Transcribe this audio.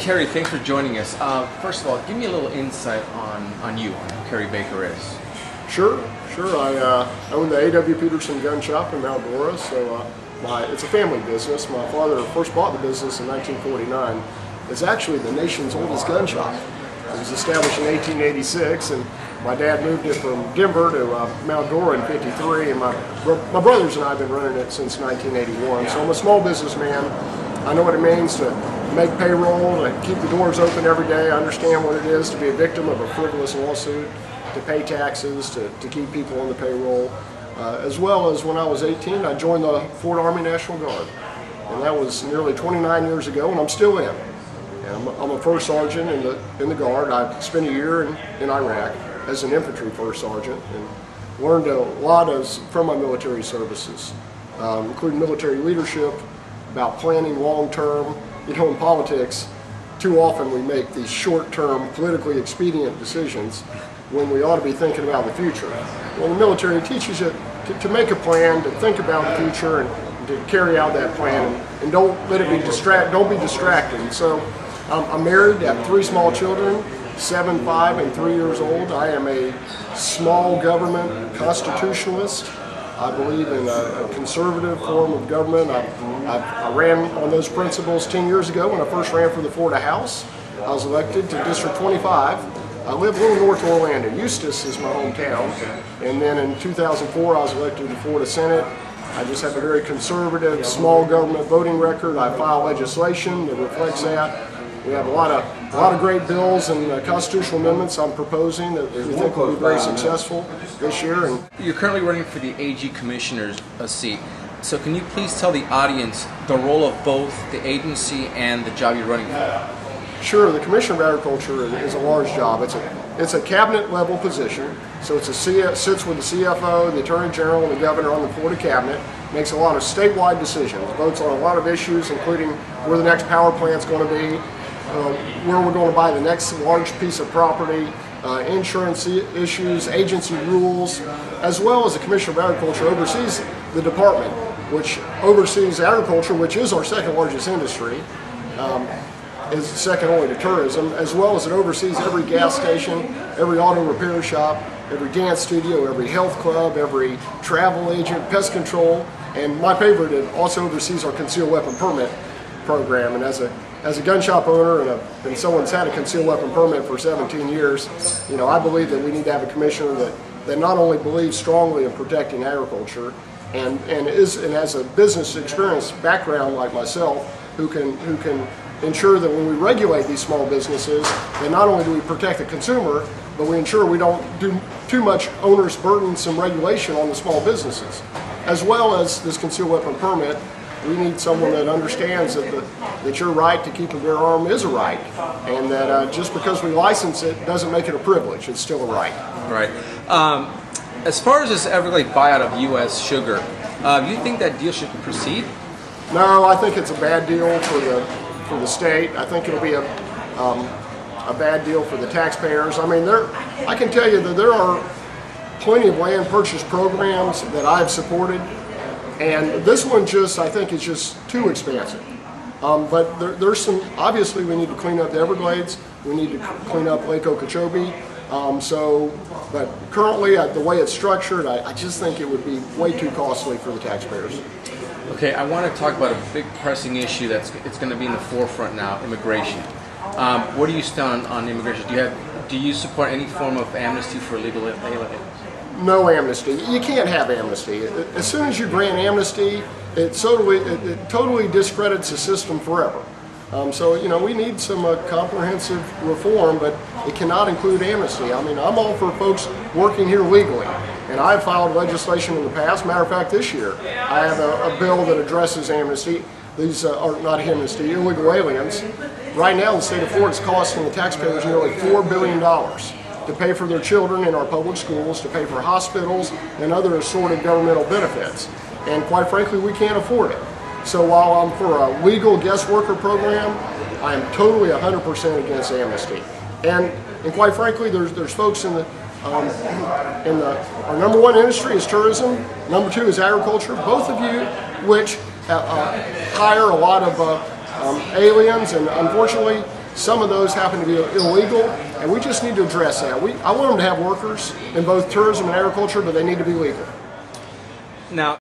Carey, thanks for joining us. First of all, give me a little insight on you, on who Carey Baker is. Sure. I own the A.W. Peterson gun shop in Mount Dora, so it's a family business. My father first bought the business in 1949. It's actually the nation's oldest gun shop. It was established in 1886, and my dad moved it from Denver to Mount Dora in '53, and my brothers and I have been running it since 1981. So I'm a small businessman. I know what it means to make payroll, to keep the doors open every day. I understand what it is to be a victim of a frivolous lawsuit, to pay taxes, to keep people on the payroll. As well as when I was 18, I joined the Ford Army National Guard. And that was nearly 29 years ago, and I'm still in. And I'm a first sergeant in the Guard. I spent a year in Iraq as an infantry first sergeant and learned a lot from my military services, including military leadership, about planning long-term. You know, in politics, too often we make these short-term, politically expedient decisions when we ought to be thinking about the future. Well, the military teaches you to make a plan, to think about the future, and to carry out that plan, and don't let it be don't be distracted. So I'm married, I have 3 small children, 7, 5, and 3 years old. I am a small government constitutionalist. I believe in a conservative form of government. I ran on those principles 10 years ago when I first ran for the Florida House. I was elected to District 25. I live a little north of Orlando. Eustis is my hometown. And then in 2004, I was elected to the Florida Senate. I just have a very conservative, small government voting record. I file legislation that reflects that. We have a lot of great bills and constitutional amendments I'm proposing that we think will be very successful this year. And you're currently running for the AG Commissioner's seat. So can you please tell the audience the role of both the agency and the job you're running for? Sure. The Commissioner of Agriculture is a large job. It's a cabinet level position. So sits with the CFO, the Attorney General, and the Governor on the Florida Cabinet. Makes a lot of statewide decisions. Votes on a lot of issues, including where the next power plant's going to be, where we're going to buy the next large piece of property, insurance issues, agency rules, as well as the Commissioner of Agriculture oversees the department, which oversees agriculture, which is our second largest industry, is second only to tourism, as well as it oversees every gas station, every auto repair shop, every dance studio, every health club, every travel agent, pest control, and my favorite, it also oversees our concealed weapon permit program. And as a gun shop owner and someone's had a concealed weapon permit for 17 years, you know, I believe that we need to have a commissioner that not only believes strongly in protecting agriculture and has a business experience background like myself, who can ensure that when we regulate these small businesses, that not only do we protect the consumer, but we ensure we don't do too much onerous, burdensome regulation on the small businesses. As well as this concealed weapon permit, we need someone that understands that your right to keep and bear arms is a right, and that just because we license it doesn't make it a privilege. It's still a right. Right. As far as this Everglade buyout of U.S. sugar, do you think that deal should proceed? No, I think it's a bad deal for the state. I think it'll be a bad deal for the taxpayers. I mean, I can tell you that there are plenty of land purchase programs that I've supported, and this one I think is just too expansive. But there's some, obviously we need to clean up the Everglades, we need to clean up Lake Okeechobee, but currently the way it's structured, I just think it would be way too costly for the taxpayers. Okay, I want to talk about a big pressing issue it's going to be in the forefront now, immigration. Where do you stand on immigration? Do you support any form of amnesty for illegal aliens? No amnesty. You can't have amnesty. As soon as you grant amnesty, it totally discredits the system forever. So, you know, we need some comprehensive reform, but it cannot include amnesty. I mean, I'm all for folks working here legally, and I've filed legislation in the past. Matter of fact, this year, I have a bill that addresses amnesty. These are not amnesty, illegal aliens. Right now, the state of Florida is costing the taxpayers nearly $4 billion. To pay for their children in our public schools, to pay for hospitals and other assorted governmental benefits. And quite frankly, we can't afford it. So while I'm for a legal guest worker program, I am totally 100% against amnesty. And quite frankly, there's folks our number one industry is tourism, number 2 is agriculture, both of you which hire a lot of aliens, and unfortunately Some of those happen to be illegal, and we just need to address that. I want them to have workers in both tourism and agriculture, but they need to be legal. Now,